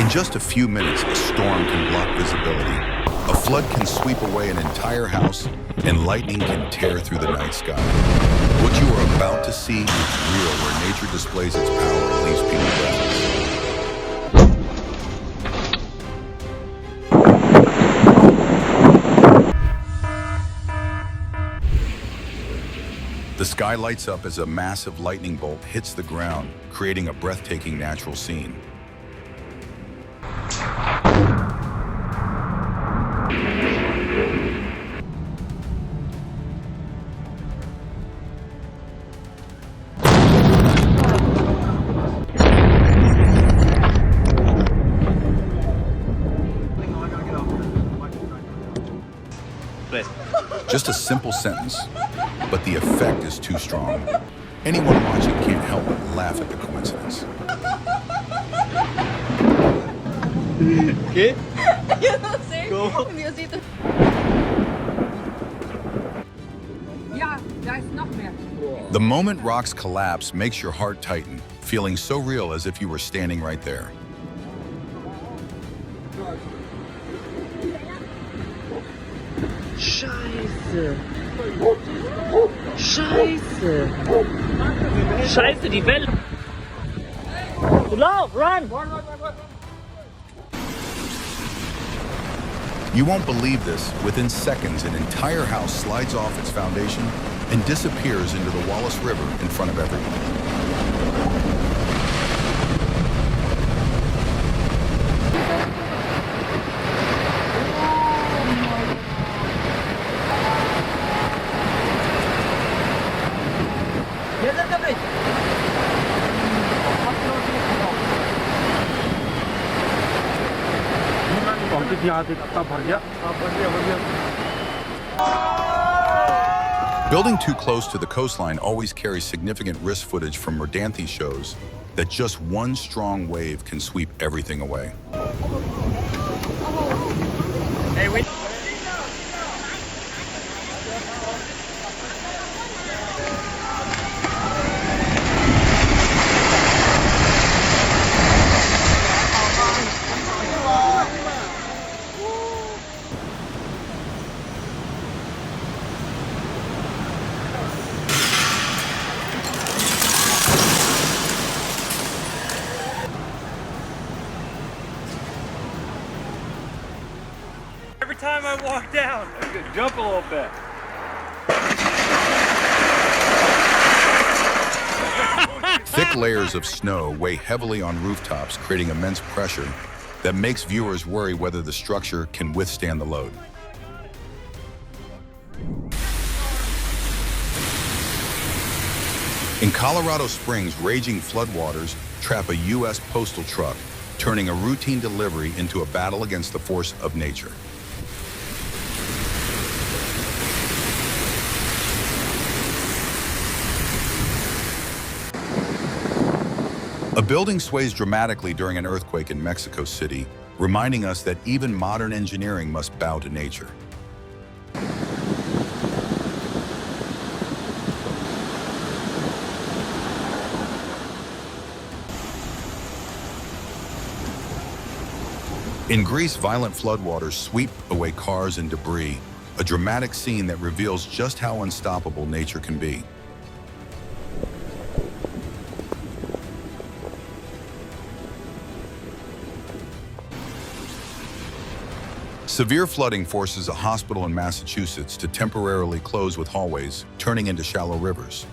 In just a few minutes, a storm can block visibility. A flood can sweep away an entire house, and lightning can tear through the night sky. What you are about to see is real, where nature displays its power and leaves people breathless. The sky lights up as a massive lightning bolt hits the ground, creating a breathtaking natural scene. Just a simple sentence, but the effect is too strong. Anyone watching can't help but laugh at the coincidence. ¿Qué? Yo no sé. ¿Cómo? Diosito. Ja, da ist noch mehr. The moment rocks collapse makes your heart tighten, feeling so real as if you were standing right there. Scheiße. Scheiße. Scheiße, die Welle. Lauf, run. You won't believe this. Within seconds, an entire house slides off its foundation and disappears into the Wallace River in front of everyone. Building too close to the coastline always carries significant risk. Footage from Rodanthe shows that just one strong wave can sweep everything away. Every time I walk down, I could jump a little bit. Thick layers of snow weigh heavily on rooftops, creating immense pressure that makes viewers worry whether the structure can withstand the load. In Colorado Springs, raging floodwaters trap a U.S. postal truck, turning a routine delivery into a battle against the force of nature. A building sways dramatically during an earthquake in Mexico City, reminding us that even modern engineering must bow to nature. In Greece, violent floodwaters sweep away cars and debris, a dramatic scene that reveals just how unstoppable nature can be. Severe flooding forces a hospital in Massachusetts to temporarily close with hallways, turning into shallow rivers.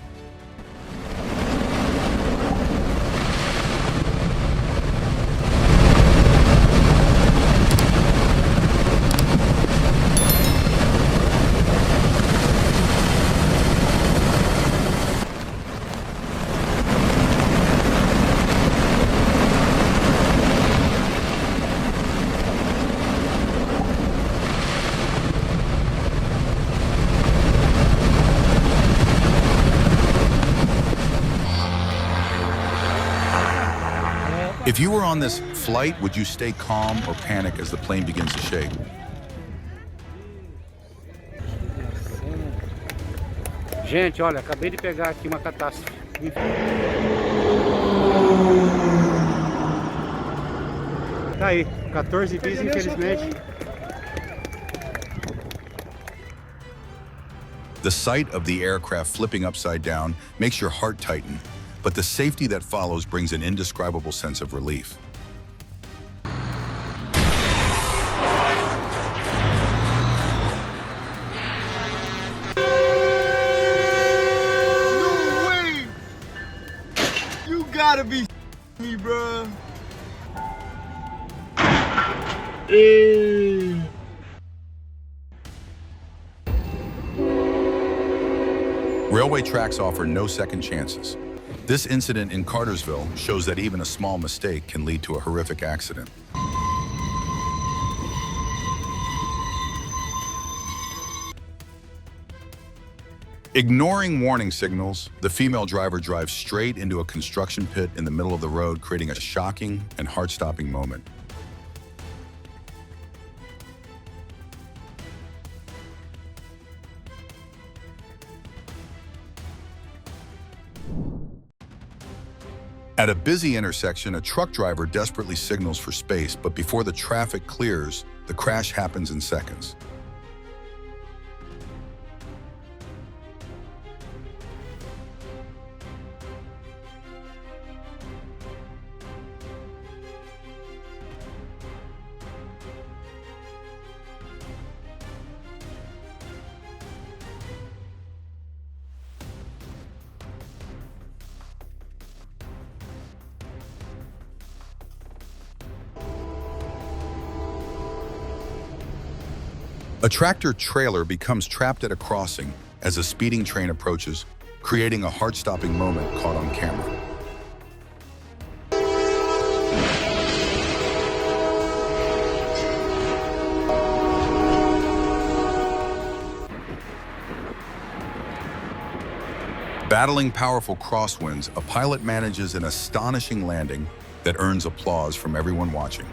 If you were on this flight, would you stay calm or panic as the plane begins to shake? Gente, olha, acabei de pegar aqui uma catástrofe. Tá aí. 14 bis, infelizmente. The sight of the aircraft flipping upside down makes your heart tighten, but the safety that follows brings an indescribable sense of relief. No way! You gotta be me, bro. Railway tracks offer no second chances. This incident in Cartersville shows that even a small mistake can lead to a horrific accident. Ignoring warning signals, the female driver drives straight into a construction pit in the middle of the road, creating a shocking and heart-stopping moment. At a busy intersection, a truck driver desperately signals for space, but before the traffic clears, the crash happens in seconds. A tractor trailer becomes trapped at a crossing as a speeding train approaches, creating a heart-stopping moment caught on camera. Battling powerful crosswinds, a pilot manages an astonishing landing that earns applause from everyone watching.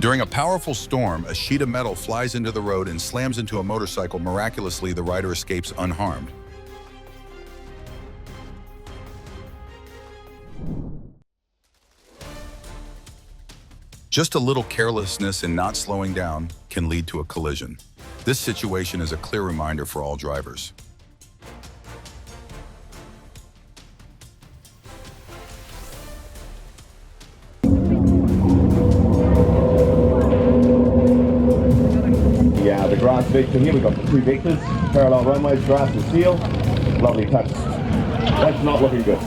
During a powerful storm, a sheet of metal flies into the road and slams into a motorcycle. Miraculously, the rider escapes unharmed. Just a little carelessness in not slowing down can lead to a collision. This situation is a clear reminder for all drivers. Yeah, the grass victim here, we've got 3 victims, parallel runways, grass and steel, lovely touch. That's not looking good.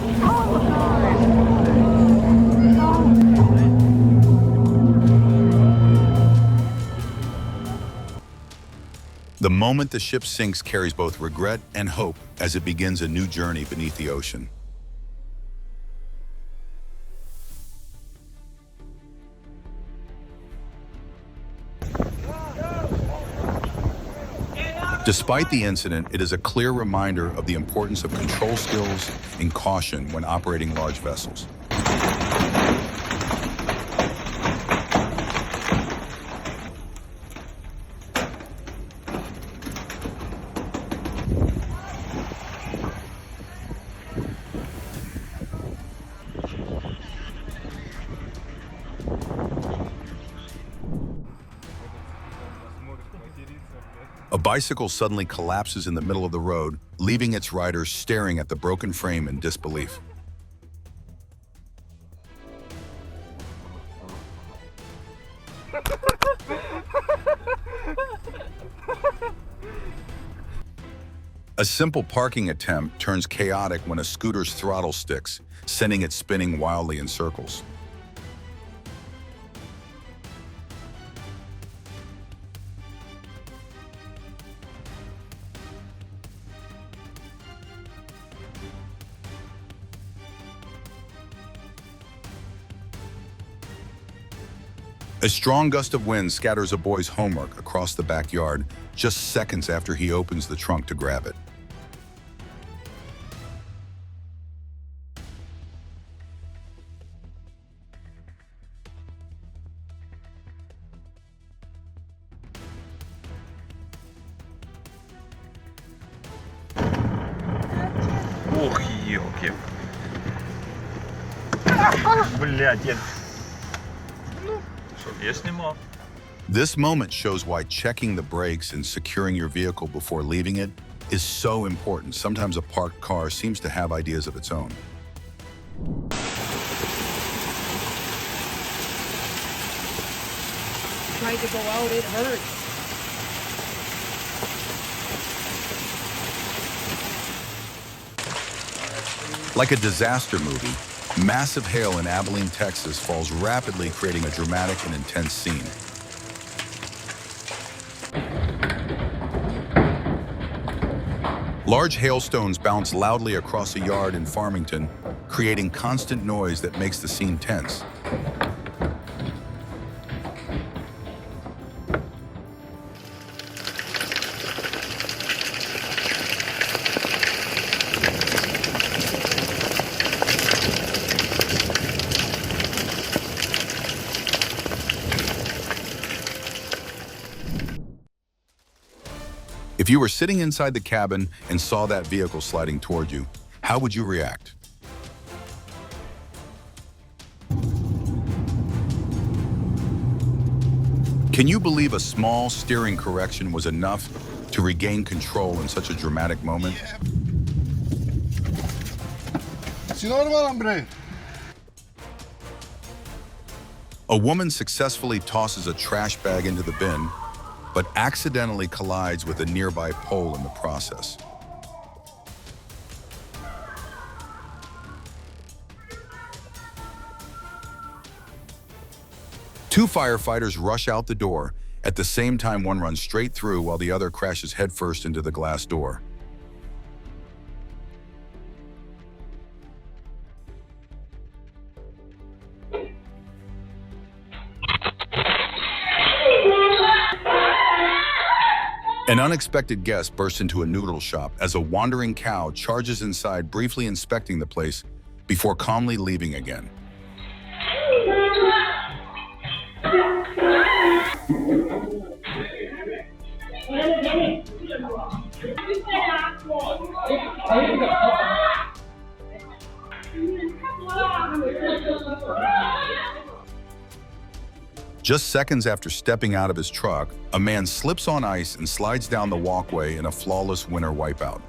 The moment the ship sinks carries both regret and hope as it begins a new journey beneath the ocean. Despite the incident, it is a clear reminder of the importance of control skills and caution when operating large vessels. A bicycle suddenly collapses in the middle of the road, leaving its rider staring at the broken frame in disbelief. A simple parking attempt turns chaotic when a scooter's throttle sticks, sending it spinning wildly in circles. A strong gust of wind scatters a boy's homework across the backyard just seconds after he opens the trunk to grab it. Ох, елки. Блядь, я... Чтоб я снимал. This moment shows why checking the brakes and securing your vehicle before leaving it is so important. Sometimes a parked car seems to have ideas of its own. Tried to go out, it hurts. Like a disaster movie, massive hail in Abilene, Texas falls rapidly, creating a dramatic and intense scene. Large hailstones bounce loudly across a yard in Farmington, creating constant noise that makes the scene tense. If you were sitting inside the cabin and saw that vehicle sliding toward you, how would you react? Can you believe a small steering correction was enough to regain control in such a dramatic moment? A woman successfully tosses a trash bag into the bin, but accidentally collides with a nearby pole in the process. Two firefighters rush out the door. At the same time, one runs straight through while the other crashes headfirst into the glass door. An unexpected guest bursts into a noodle shop as a wandering cow charges inside, briefly inspecting the place before calmly leaving again. Just seconds after stepping out of his truck, a man slips on ice and slides down the walkway in a flawless winter wipeout.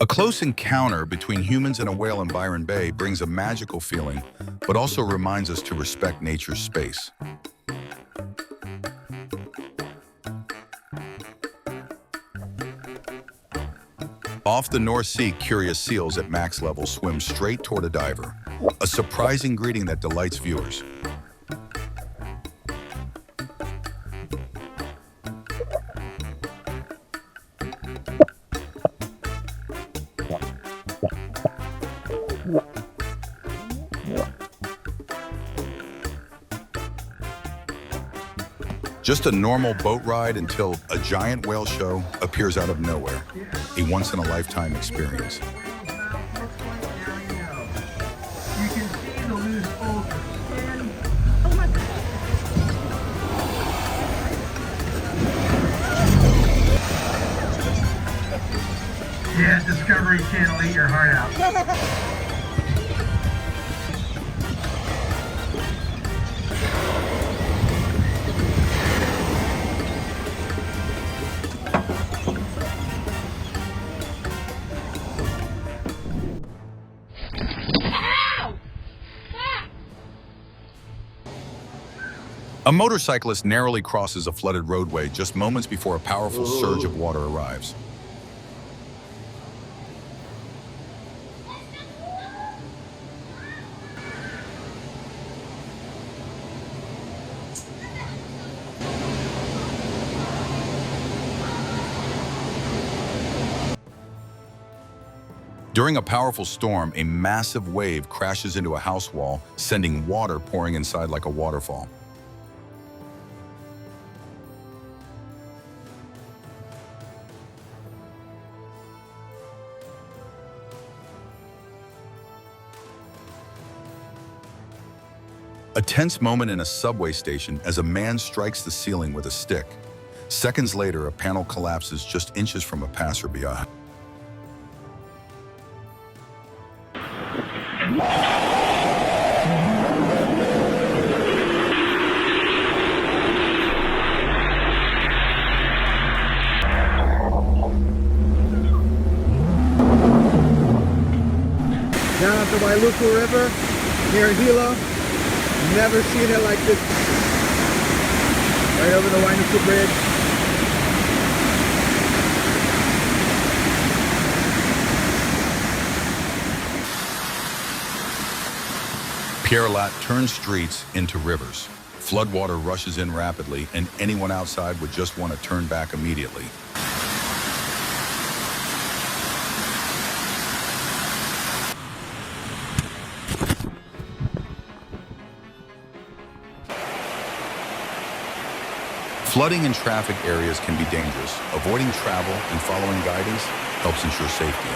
A close encounter between humans and a whale in Byron Bay brings a magical feeling, but also reminds us to respect nature's space. Off the North Sea, curious seals at max level swim straight toward a diver, a surprising greeting that delights viewers. Just a normal boat ride until a giant whale show appears out of nowhere, a once-in-a-lifetime experience. You can see the loose folds of skin. Oh my God. Yeah, Discovery Channel, eat your heart out. A motorcyclist narrowly crosses a flooded roadway just moments before a powerful surge of water arrives. During a powerful storm, a massive wave crashes into a house wall, sending water pouring inside like a waterfall. A tense moment in a subway station as a man strikes the ceiling with a stick. Seconds later, a panel collapses just inches from a passerby. Down at the Wailuku River, near Hilo. Never seen it like this. Right over the Wailuku Bridge. Pierre Lat turns streets into rivers. Floodwater rushes in rapidly, and anyone outside would just want to turn back immediately. Flooding in traffic areas can be dangerous. Avoiding travel and following guidance helps ensure safety.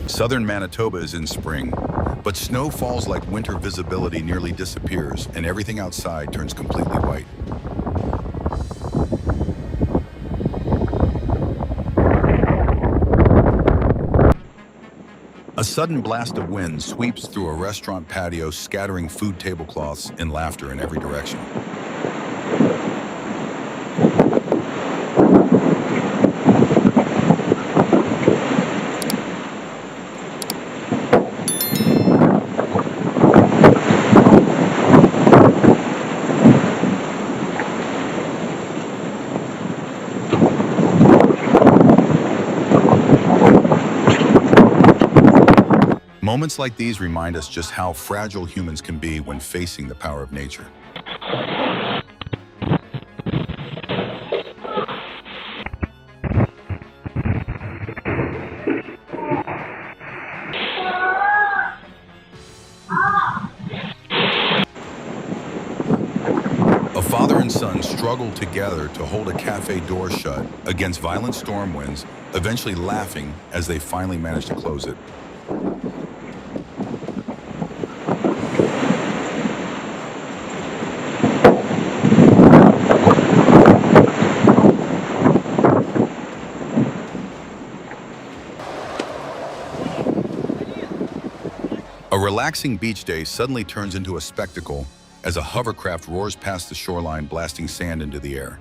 Southern Manitoba is in spring, but snow falls like winter. Visibility nearly disappears, and everything outside turns completely white. A sudden blast of wind sweeps through a restaurant patio, scattering food tablecloths and laughter in every direction. Moments like these remind us just how fragile humans can be when facing the power of nature. A father and son struggled together to hold a cafe door shut against violent storm winds, eventually laughing as they finally managed to close it. A relaxing beach day suddenly turns into a spectacle as a hovercraft roars past the shoreline, blasting sand into the air.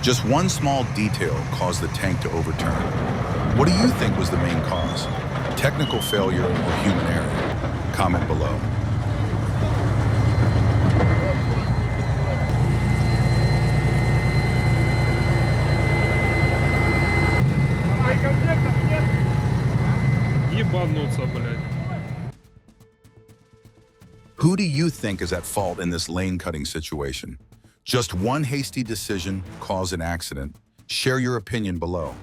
Just one small detail caused the tank to overturn. What do you think was the main cause? Technical failure or human error? Comment below. Ебануться, блядь. Who do you think is at fault in this lane cutting situation? Just one hasty decision caused an accident. Share your opinion below.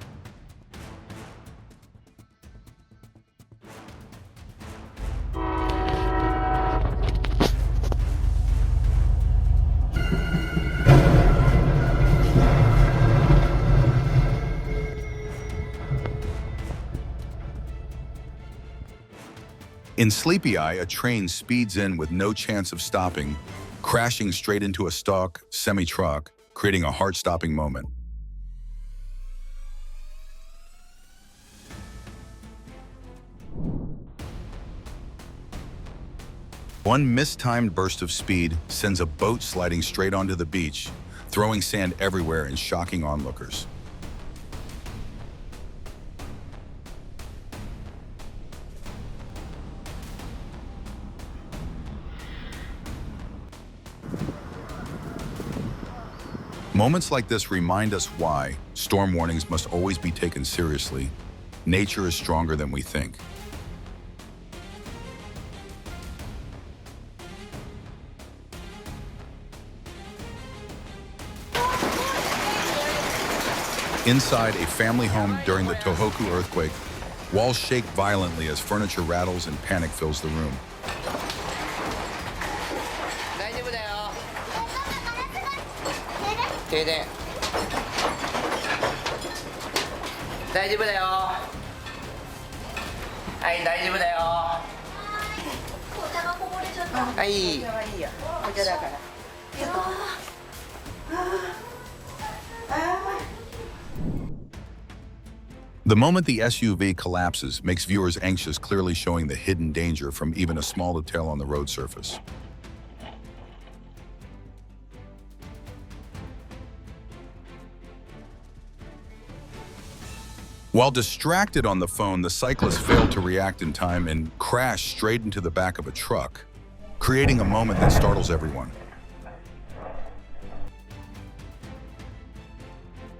In Sleepy Eye, a train speeds in with no chance of stopping, crashing straight into a stock semi-truck, creating a heart-stopping moment. One mistimed burst of speed sends a boat sliding straight onto the beach, throwing sand everywhere and shocking onlookers. Moments like this remind us why storm warnings must always be taken seriously. Nature is stronger than we think. Inside a family home during the Tohoku earthquake, walls shake violently as furniture rattles and panic fills the room. The moment the SUV collapses makes viewers anxious, clearly showing the hidden danger from even a small detail on the road surface. While distracted on the phone, the cyclist failed to react in time and crashed straight into the back of a truck, creating a moment that startles everyone.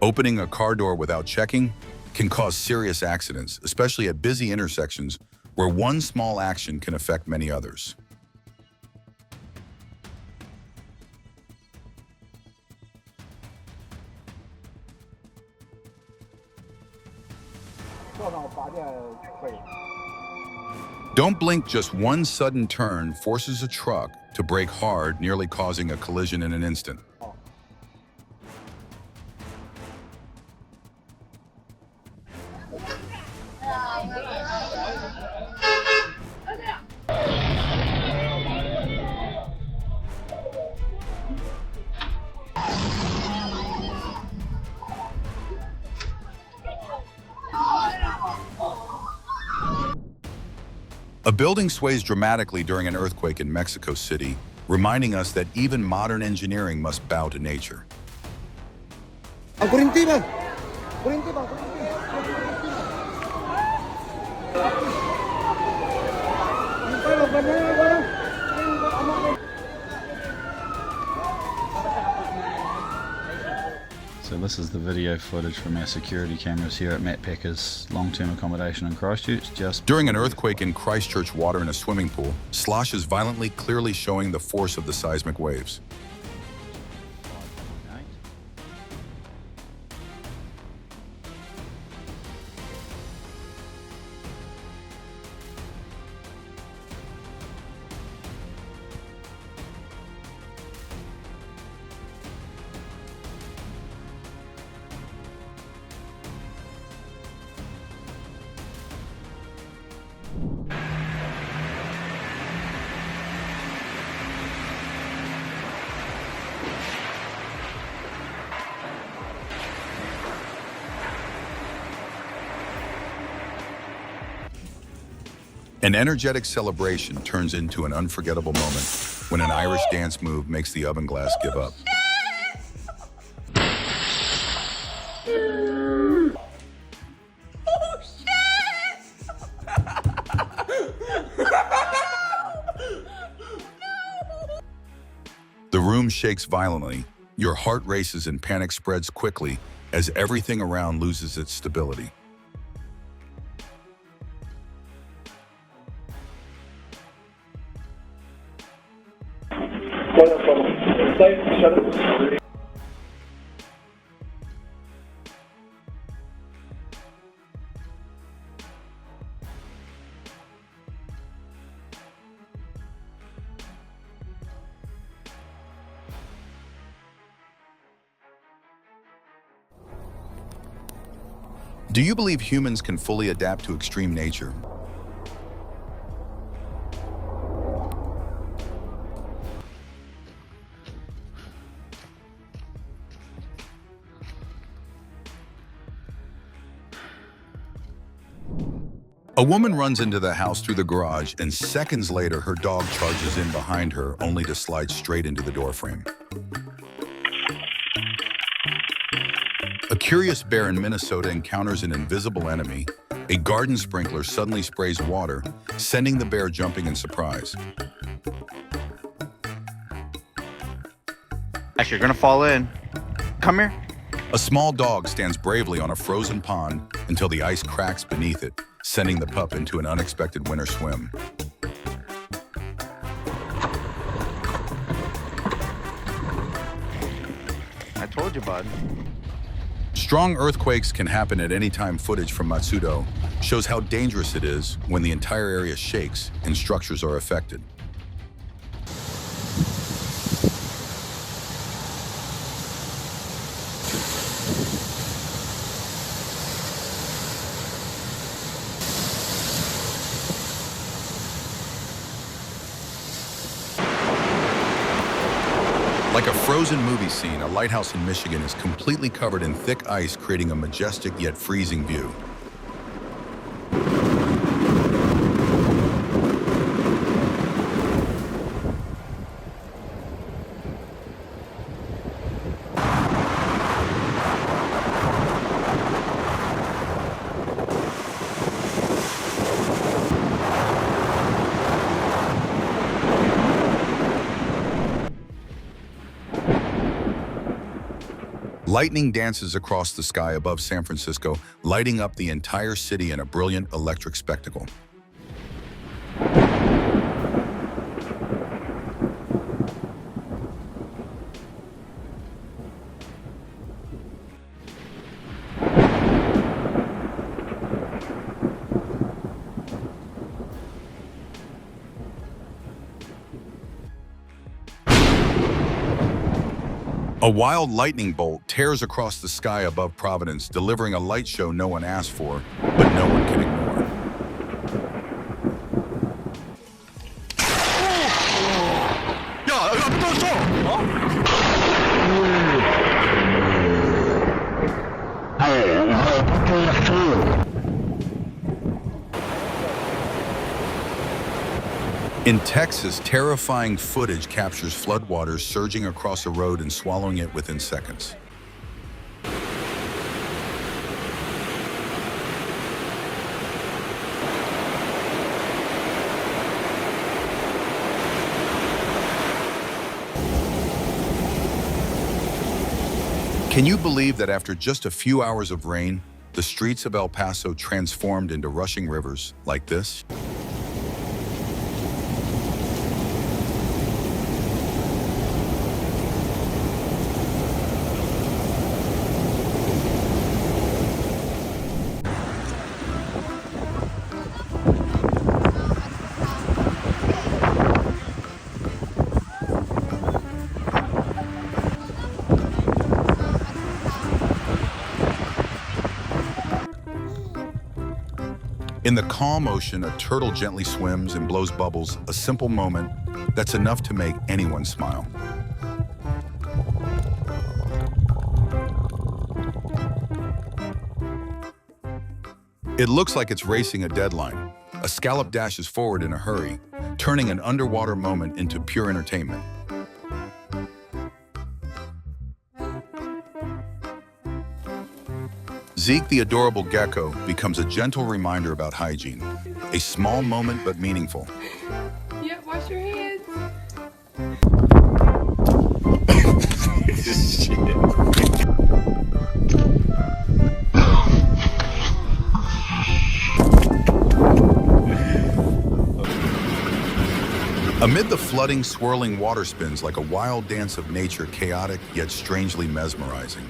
Opening a car door without checking can cause serious accidents, especially at busy intersections where one small action can affect many others. Don't blink, just one sudden turn forces a truck to brake hard, nearly causing a collision in an instant. A building sways dramatically during an earthquake in Mexico City, reminding us that even modern engineering must bow to nature. So this is the video footage from our security cameras here at Matt Pecker's long-term accommodation in Christchurch. During an earthquake in Christchurch, water in a swimming pool sloshes violently, clearly showing the force of the seismic waves. An energetic celebration turns into an unforgettable moment when an Irish dance move makes the oven glass give up. The room shakes violently, your heart races and panic spreads quickly as everything around loses its stability. Do you believe humans can fully adapt to extreme nature? A woman runs into the house through the garage, and seconds later, her dog charges in behind her, only to slide straight into the doorframe. A curious bear in Minnesota encounters an invisible enemy. A garden sprinkler suddenly sprays water, sending the bear jumping in surprise. Actually, you're gonna fall in. Come here. A small dog stands bravely on a frozen pond until the ice cracks beneath it, sending the pup into an unexpected winter swim. I told you, bud. Strong earthquakes can happen at any time. Footage from Matsudo shows how dangerous it is when the entire area shakes and structures are affected. Like a frozen movie scene, a lighthouse in Michigan is completely covered in thick ice, creating a majestic yet freezing view. Lightning dances across the sky above San Francisco, lighting up the entire city in a brilliant electric spectacle. A wild lightning bolt tears across the sky above Providence, delivering a light show no one asked for, but no one can ignore. In Texas, terrifying footage captures floodwaters surging across a road and swallowing it within seconds. Can you believe that after just a few hours of rain, the streets of El Paso transformed into rushing rivers like this? In the calm ocean, a turtle gently swims and blows bubbles, a simple moment that's enough to make anyone smile. It looks like it's racing a deadline. A scallop dashes forward in a hurry, turning an underwater moment into pure entertainment. Zeke, the adorable gecko, becomes a gentle reminder about hygiene. A small moment, but meaningful. Yeah, wash your hands. Amid the flooding, swirling water spins like a wild dance of nature, chaotic yet strangely mesmerizing.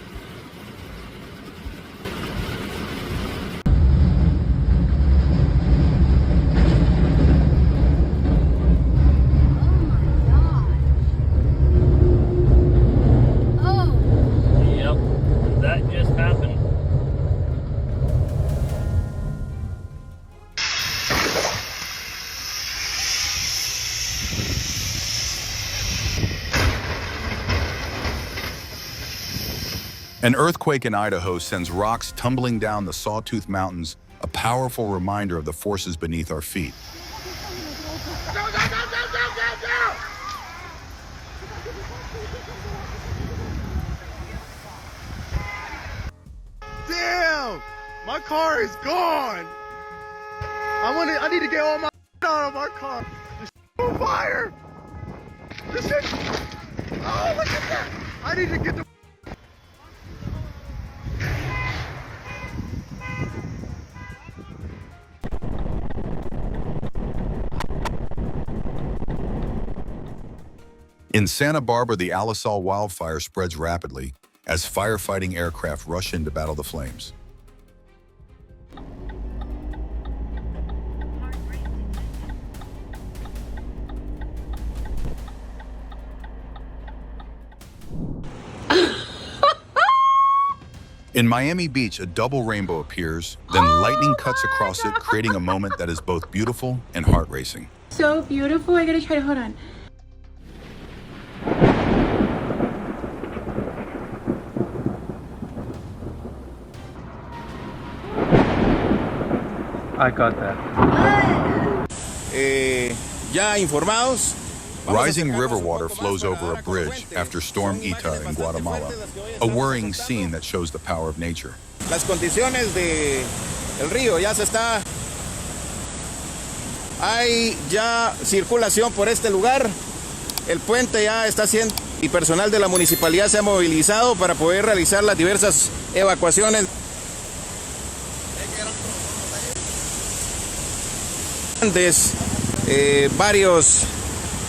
An earthquake in Idaho sends rocks tumbling down the Sawtooth Mountains, a powerful reminder of the forces beneath our feet. car is gone. I need to get all my out of our car. This on fire. This is. Oh, look at that. I need to get the. In Santa Barbara, the Alisal wildfire spreads rapidly as firefighting aircraft rush in to battle the flames. In Miami Beach, a double rainbow appears, then lightning cuts across it, creating a moment that is both beautiful and heart-racing. So beautiful. I gotta try to hold on. I got that. Ya informados. Rising river water flows over a bridge after Storm Eta in Guatemala, a worrying scene that shows the power of nature. Las condiciones de el río ya se está. Hay ya circulación por este lugar. El puente ya está siendo y personal de la municipalidad se ha movilizado para poder realizar las diversas evacuaciones.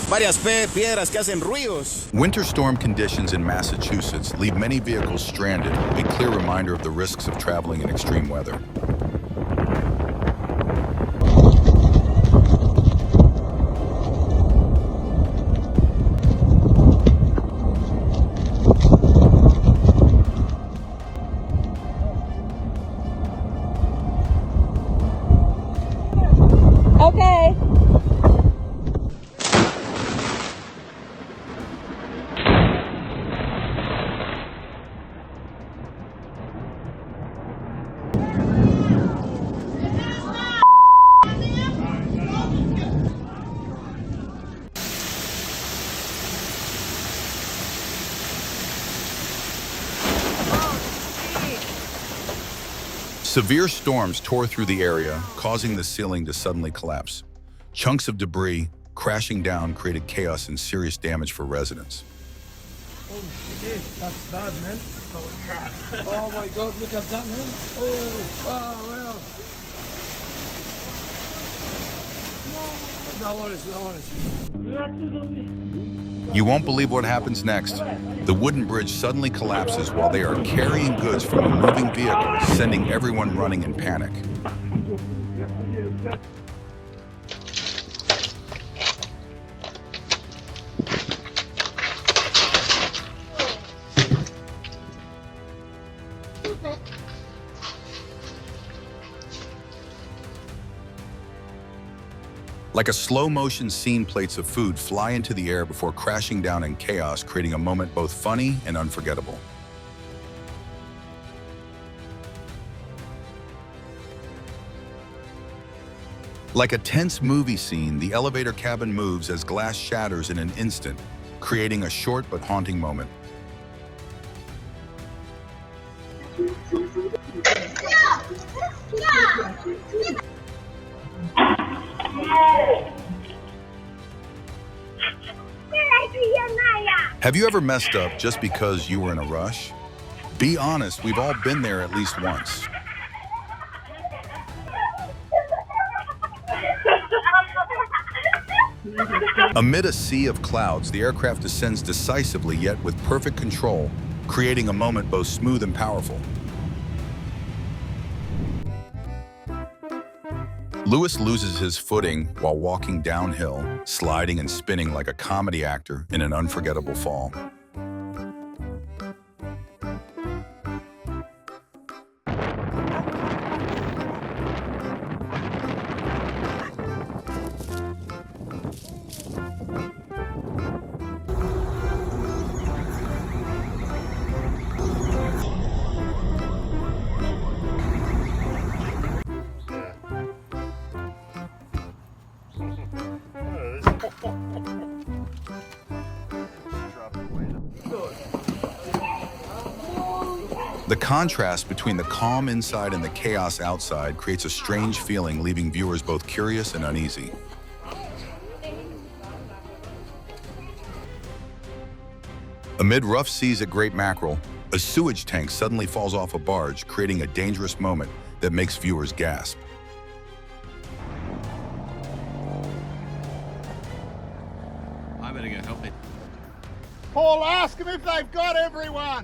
Varias piedras que hacen ruidos. Winter storm conditions in Massachusetts leave many vehicles stranded, a clear reminder of the risks of traveling in extreme weather. Okay. Severe storms tore through the area, causing the ceiling to suddenly collapse. Chunks of debris crashing down created chaos and serious damage for residents. Oh shit, that's bad, man. Oh my god, look at that, man. Oh, wow, well. You won't believe what happens next. The wooden bridge suddenly collapses while they are carrying goods from a moving vehicle, sending everyone running in panic. Like a slow-motion scene, plates of food fly into the air before crashing down in chaos, creating a moment both funny and unforgettable. Like a tense movie scene, the elevator cabin moves as glass shatters in an instant, creating a short but haunting moment. Have you ever messed up just because you were in a rush? Be honest, we've all been there at least once. Amid a sea of clouds, the aircraft descends decisively yet with perfect control, creating a moment both smooth and powerful. Lewis loses his footing while walking downhill, sliding and spinning like a comedy actor in an unforgettable fall. The contrast between the calm inside and the chaos outside creates a strange feeling, leaving viewers both curious and uneasy. Amid rough seas at Great Mackerel, a sewage tank suddenly falls off a barge, creating a dangerous moment that makes viewers gasp. I better go help it. Paul, ask them if they've got everyone.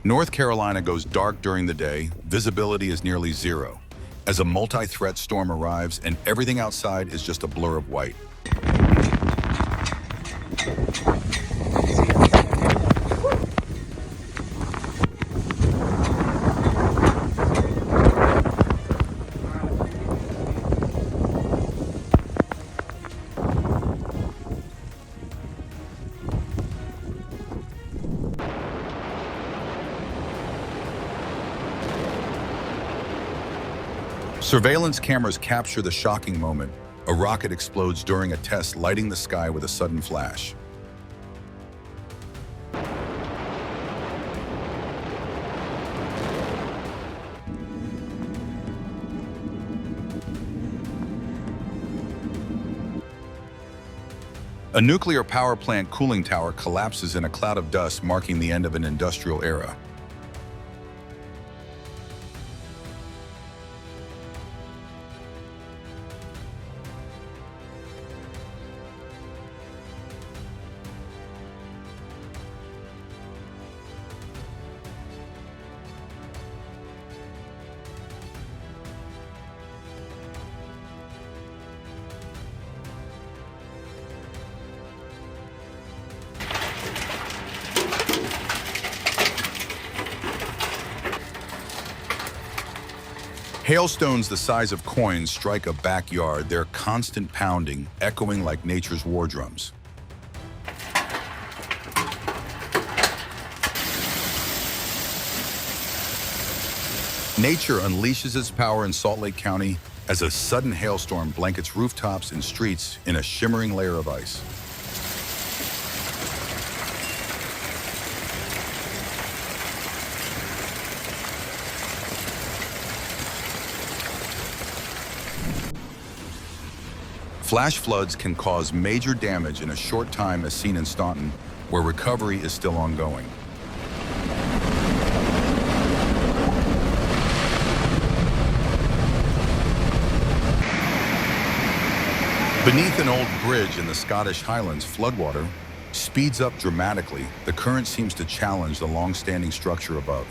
North Carolina goes dark during the day, visibility is nearly zero, as a multi-threat storm arrives and everything outside is just a blur of white. Surveillance cameras capture the shocking moment. A rocket explodes during a test, lighting the sky with a sudden flash. A nuclear power plant cooling tower collapses in a cloud of dust, marking the end of an industrial era. Hailstones the size of coins strike a backyard, their constant pounding echoing like nature's war drums. Nature unleashes its power in Salt Lake County as a sudden hailstorm blankets rooftops and streets in a shimmering layer of ice. Flash floods can cause major damage in a short time, as seen in Staunton, where recovery is still ongoing. Beneath an old bridge in the Scottish Highlands, floodwater speeds up dramatically. The current seems to challenge the long-standing structure above.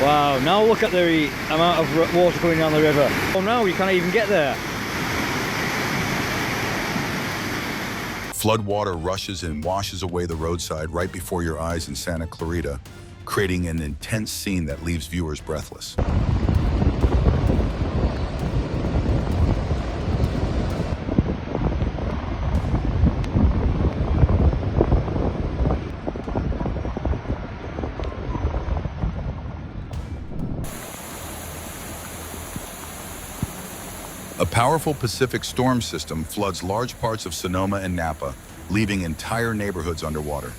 Wow, now look at the amount of water coming down the river. Oh no, you can't even get there. Floodwater rushes and washes away the roadside right before your eyes in Santa Clarita, creating an intense scene that leaves viewers breathless. A powerful Pacific storm system floods large parts of Sonoma and Napa, leaving entire neighborhoods underwater.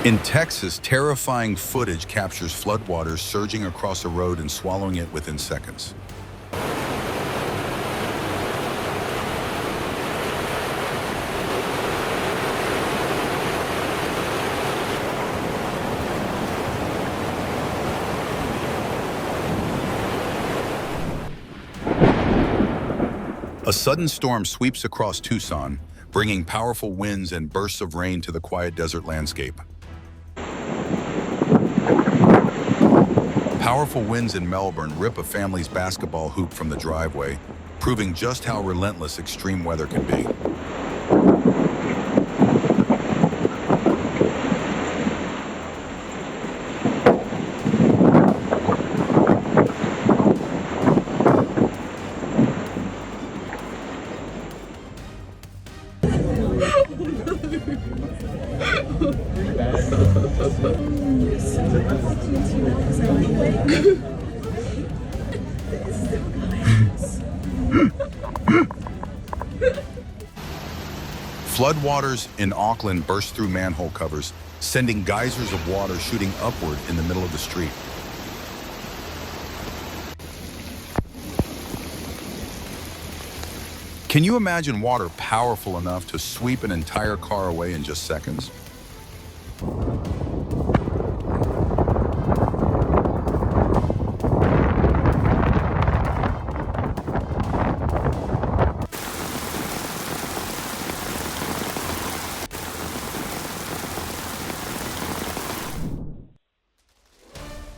In Texas, terrifying footage captures floodwaters surging across a road and swallowing it within seconds. A sudden storm sweeps across Tucson, bringing powerful winds and bursts of rain to the quiet desert landscape. Powerful winds in Melbourne rip a family's basketball hoop from the driveway, proving just how relentless extreme weather can be. Floodwaters in Auckland burst through manhole covers, sending geysers of water shooting upward in the middle of the street. Can you imagine water powerful enough to sweep an entire car away in just seconds?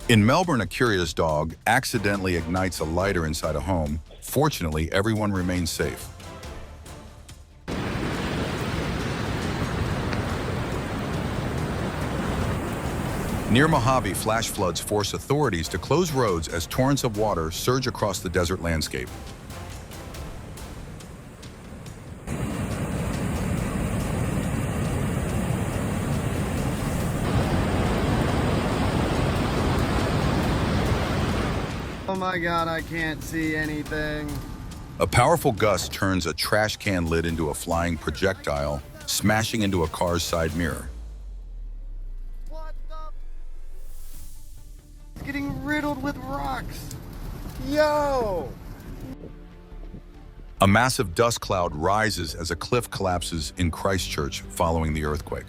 In Melbourne, a curious dog accidentally ignites a lighter inside a home. Fortunately, everyone remains safe. Near Mojave, flash floods force authorities to close roads as torrents of water surge across the desert landscape. Oh my God, I can't see anything. A powerful gust turns a trash can lid into a flying projectile, smashing into a car's side mirror. What the? It's getting riddled with rocks. Yo! A massive dust cloud rises as a cliff collapses in Christchurch following the earthquake.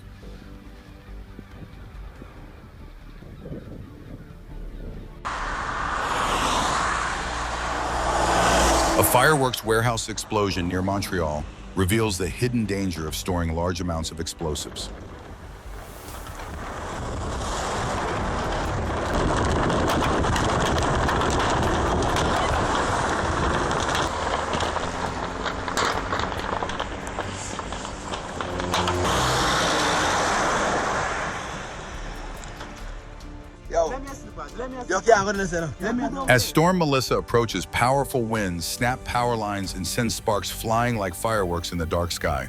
A fireworks warehouse explosion near Montreal reveals the hidden danger of storing large amounts of explosives. As Storm Melissa approaches, powerful winds snap power lines and send sparks flying like fireworks in the dark sky.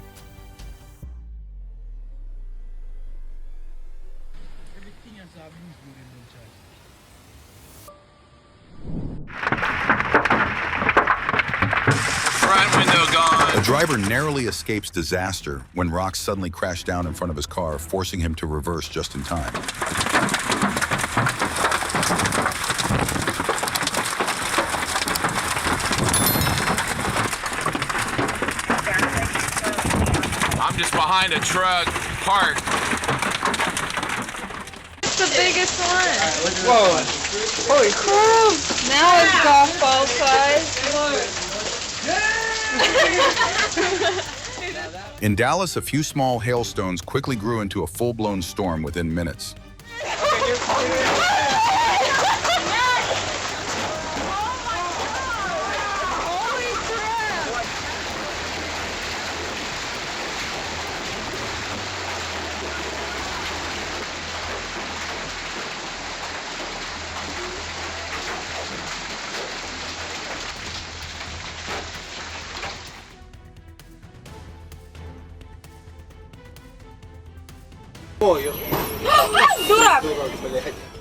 Front window gone. A driver narrowly escapes disaster when rocks suddenly crash down in front of his car, forcing him to reverse just in time. I'm just behind a truck, parked. It's the biggest one. Whoa. Holy crap. Now it's golf ball size. In Dallas, a few small hailstones quickly grew into a full-blown storm within minutes.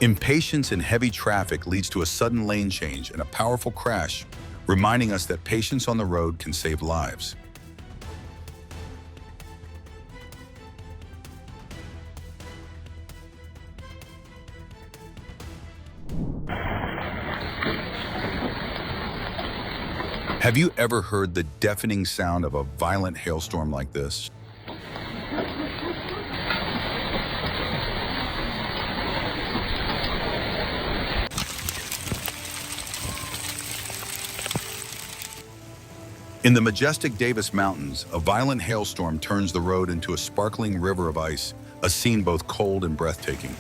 Impatience in heavy traffic leads to a sudden lane change and a powerful crash, reminding us that patience on the road can save lives. Have you ever heard the deafening sound of a violent hailstorm like this? In the majestic Davis Mountains, a violent hailstorm turns the road into a sparkling river of ice, a scene both cold and breathtaking.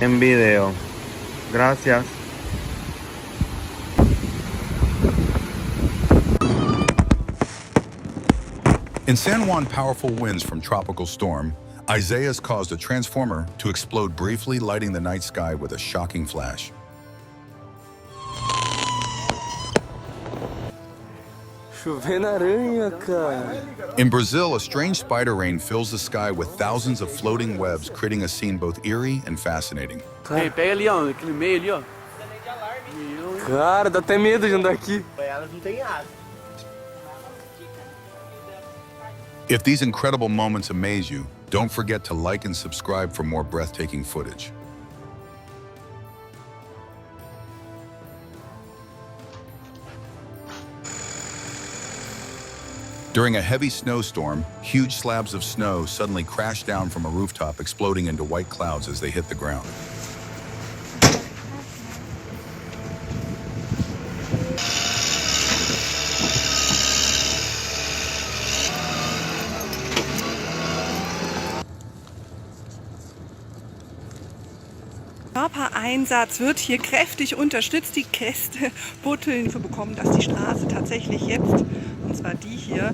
En video. Gracias. In San Juan, powerful winds from tropical storm, Isaias caused a transformer to explode briefly, lighting the night sky with a shocking flash. In Brazil, a strange spider rain fills the sky with thousands of floating webs, creating a scene both eerie and fascinating. Ei, pega ali, ó, aquele meio ali, ó. Cara, dá até medo de andar aqui. Elas não têm asa. If these incredible moments amaze you, don't forget to like and subscribe for more breathtaking footage. During a heavy snowstorm, huge slabs of snow suddenly crash down from a rooftop, exploding into white clouds as they hit the ground. Körpereinsatz wird hier kräftig unterstützt. Die Gäste butteln für bekommen, dass die Straße tatsächlich jetzt, und zwar die hier,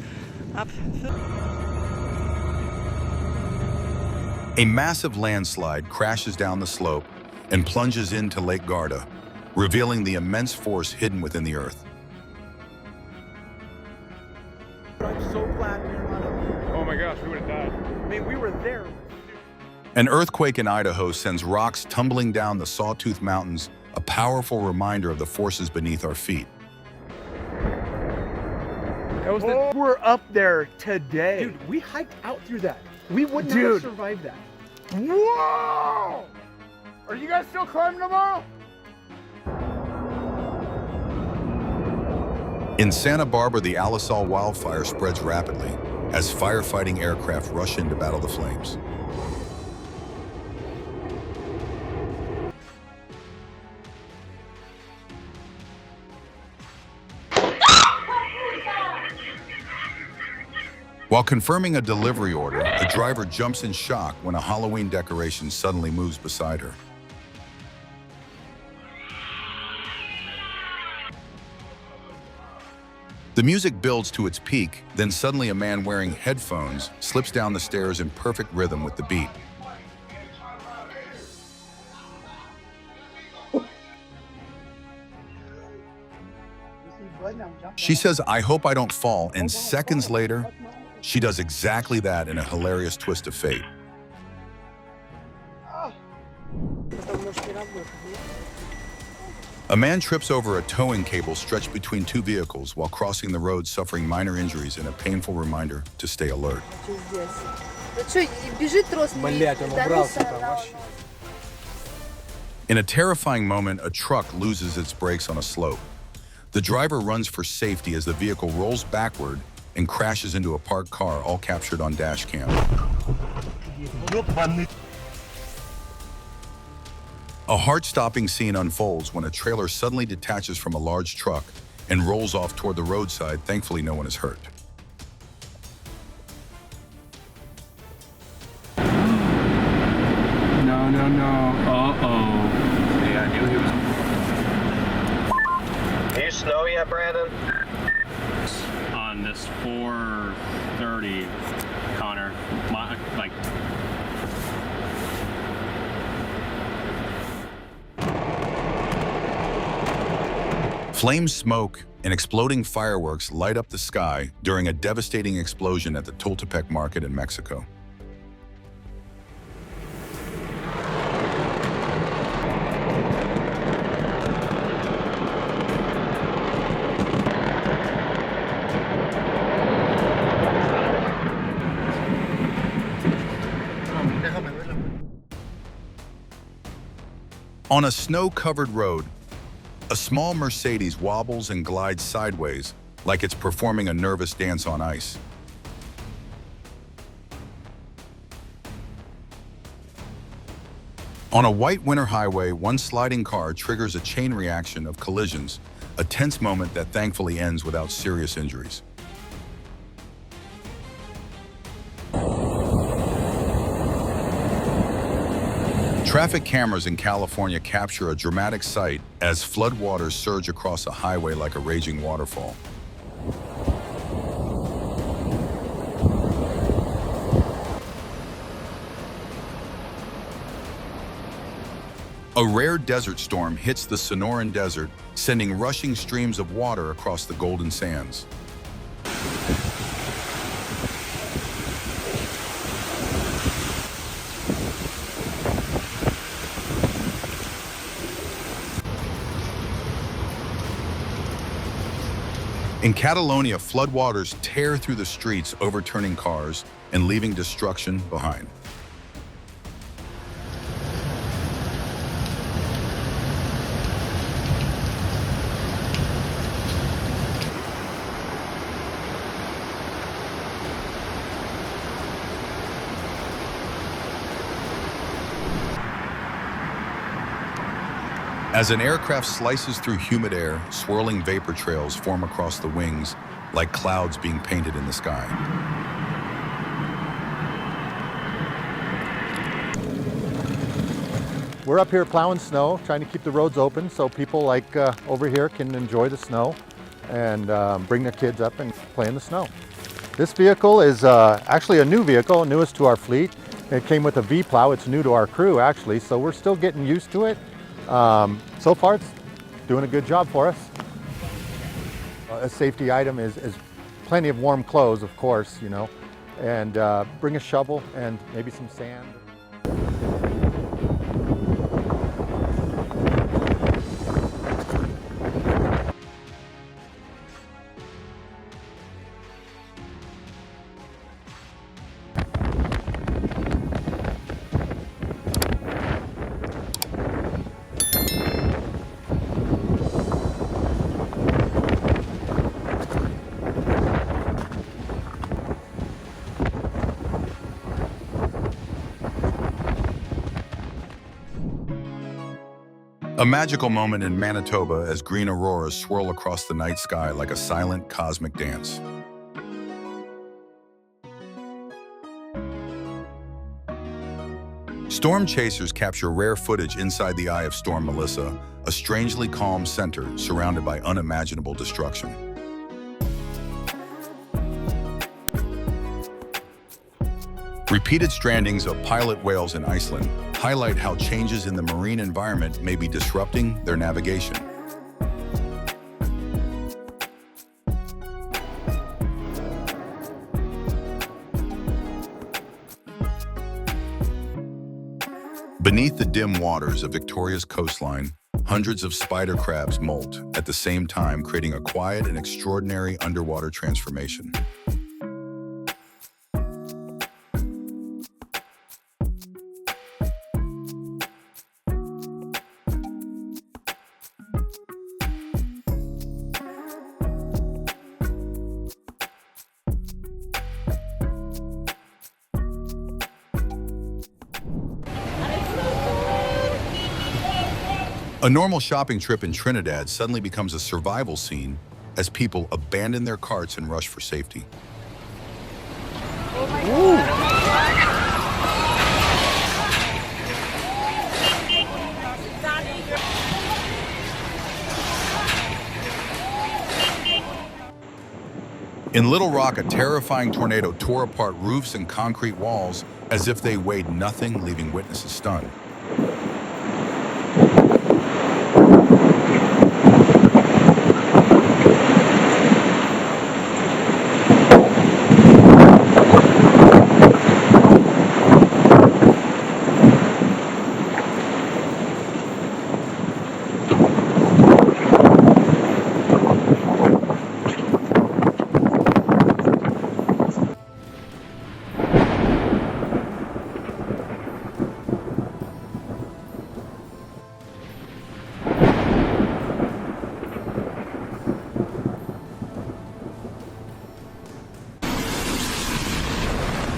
ab. A massive landslide crashes down the slope and plunges into Lake Garda, revealing the immense force hidden within the earth. I'm so glad we were not up here. Oh my gosh, we would have died. I mean, we were there. An earthquake in Idaho sends rocks tumbling down the Sawtooth Mountains, a powerful reminder of the forces beneath our feet. We're up there today. Dude, we hiked out through that. We would not have survived that. Whoa! Are you guys still climbing tomorrow? In Santa Barbara, the Alisal wildfire spreads rapidly as firefighting aircraft rush in to battle the flames. While confirming a delivery order, a driver jumps in shock when a Halloween decoration suddenly moves beside her. The music builds to its peak, then suddenly a man wearing headphones slips down the stairs in perfect rhythm with the beat. She says, "I hope I don't fall," and seconds later, she does exactly that in a hilarious twist of fate. A man trips over a towing cable stretched between two vehicles while crossing the road, suffering minor injuries and a painful reminder to stay alert. In a terrifying moment, a truck loses its brakes on a slope. The driver runs for safety as the vehicle rolls backward and crashes into a parked car, all captured on dash cam. A heart-stopping scene unfolds when a trailer suddenly detaches from a large truck and rolls off toward the roadside. Thankfully, no one is hurt. No, no, no. Uh-oh. Yeah, I knew he was... Do you snow yet, Brandon? On this 4:30, Connor, like... Flames, smoke, and exploding fireworks light up the sky during a devastating explosion at the Tultepec market in Mexico. On a snow-covered road, a small Mercedes wobbles and glides sideways like it's performing a nervous dance on ice. On a white winter highway, one sliding car triggers a chain reaction of collisions, a tense moment that thankfully ends without serious injuries. Traffic cameras in California capture a dramatic sight as floodwaters surge across a highway like a raging waterfall. A rare desert storm hits the Sonoran Desert, sending rushing streams of water across the golden sands. In Catalonia, floodwaters tear through the streets, overturning cars and leaving destruction behind. As an aircraft slices through humid air, swirling vapor trails form across the wings like clouds being painted in the sky. We're up here plowing snow, trying to keep the roads open so people like over here can enjoy the snow and bring their kids up and play in the snow. This vehicle is actually a new vehicle, newest to our fleet. It came with a V-plow. It's new to our crew actually, so we're still getting used to it. So far it's doing a good job for us. A safety item is plenty of warm clothes, of course, you know, and bring a shovel and maybe some sand. A magical moment in Manitoba as green auroras swirl across the night sky like a silent cosmic dance. Storm chasers capture rare footage inside the eye of Storm Melissa, a strangely calm center surrounded by unimaginable destruction. Repeated strandings of pilot whales in Iceland highlight how changes in the marine environment may be disrupting their navigation. Beneath the dim waters of Victoria's coastline, hundreds of spider crabs molt at the same time, creating a quiet and extraordinary underwater transformation. A normal shopping trip in Trinidad suddenly becomes a survival scene as people abandon their carts and rush for safety. In Little Rock, a terrifying tornado tore apart roofs and concrete walls as if they weighed nothing, leaving witnesses stunned.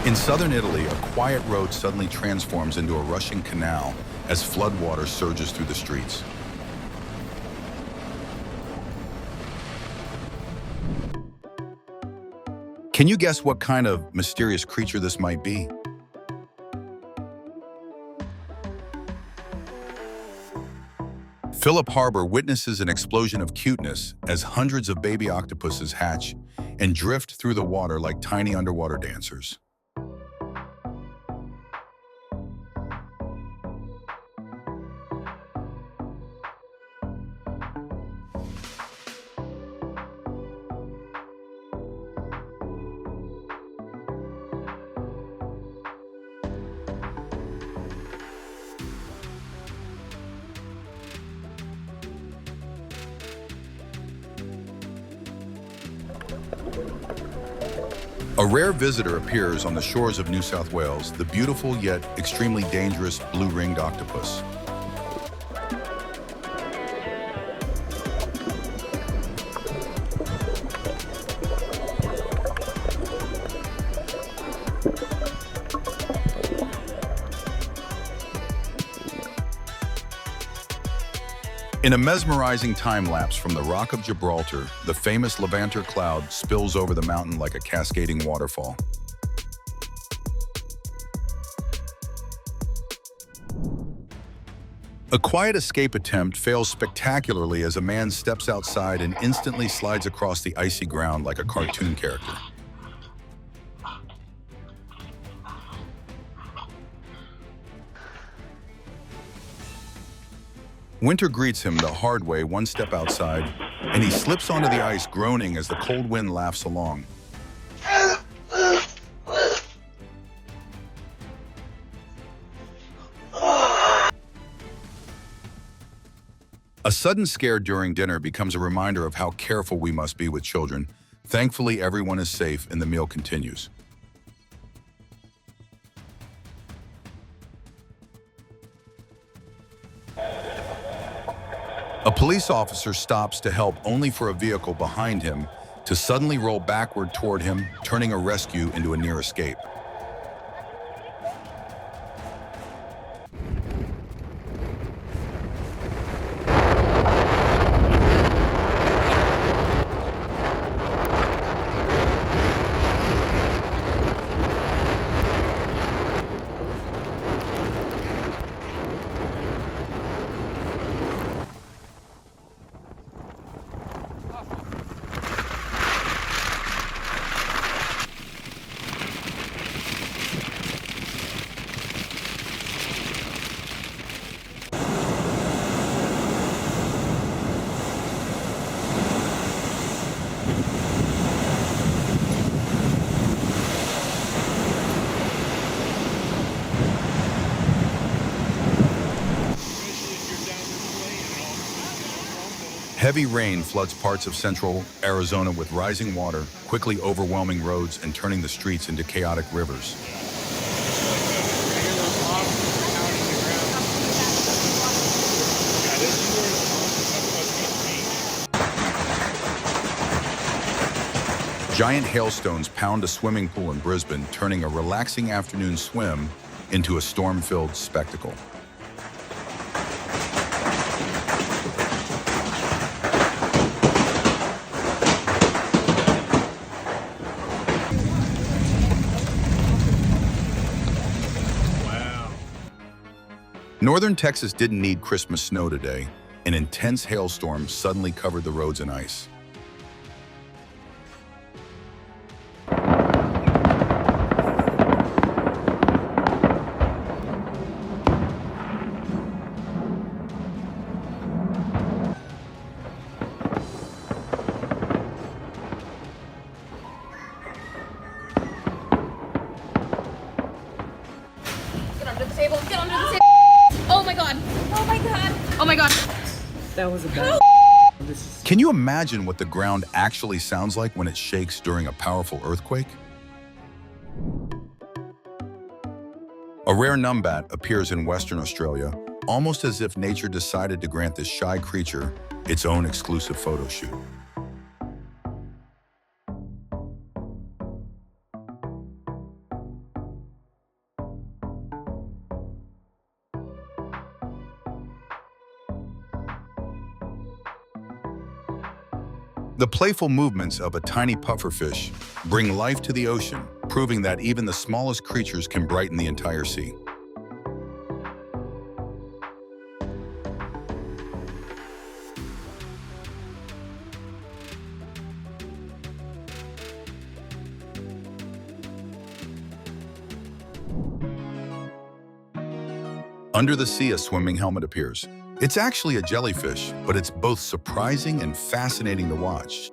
In southern Italy, a quiet road suddenly transforms into a rushing canal as floodwater surges through the streets. Can you guess what kind of mysterious creature this might be? Phillip Harbor witnesses an explosion of cuteness as hundreds of baby octopuses hatch and drift through the water like tiny underwater dancers. A rare visitor appears on the shores of New South Wales, the beautiful yet extremely dangerous blue-ringed octopus. In a mesmerizing time-lapse from the Rock of Gibraltar, the famous Levanter cloud spills over the mountain like a cascading waterfall. A quiet escape attempt fails spectacularly as a man steps outside and instantly slides across the icy ground like a cartoon character. Winter greets him the hard way one step outside, and he slips onto the ice groaning as the cold wind laughs along. A sudden scare during dinner becomes a reminder of how careful we must be with children. Thankfully, everyone is safe and the meal continues. A police officer stops to help only for a vehicle behind him to suddenly roll backward toward him, turning a rescue into a near escape. Heavy rain floods parts of central Arizona with rising water, quickly overwhelming roads and turning the streets into chaotic rivers. Giant hailstones pound a swimming pool in Brisbane, turning a relaxing afternoon swim into a storm-filled spectacle. Northern Texas didn't need Christmas snow today. An intense hailstorm suddenly covered the roads in ice. Get under the table, get under the table! Oh my god! Oh my god! Oh my god! That was a bad. Can you imagine what the ground actually sounds like when it shakes during a powerful earthquake? A rare numbat appears in Western Australia, almost as if nature decided to grant this shy creature its own exclusive photo shoot. The playful movements of a tiny pufferfish bring life to the ocean, proving that even the smallest creatures can brighten the entire sea. Under the sea, a swimming helmet appears. It's actually a jellyfish, but it's both surprising and fascinating to watch.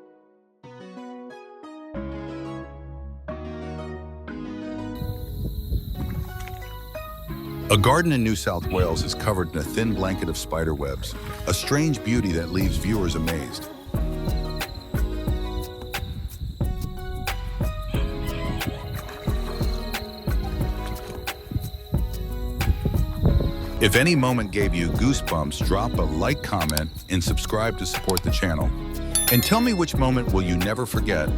A garden in New South Wales is covered in a thin blanket of spider webs, a strange beauty that leaves viewers amazed. If any moment gave you goosebumps, drop a like, comment, and subscribe to support the channel. And tell me which moment will you never forget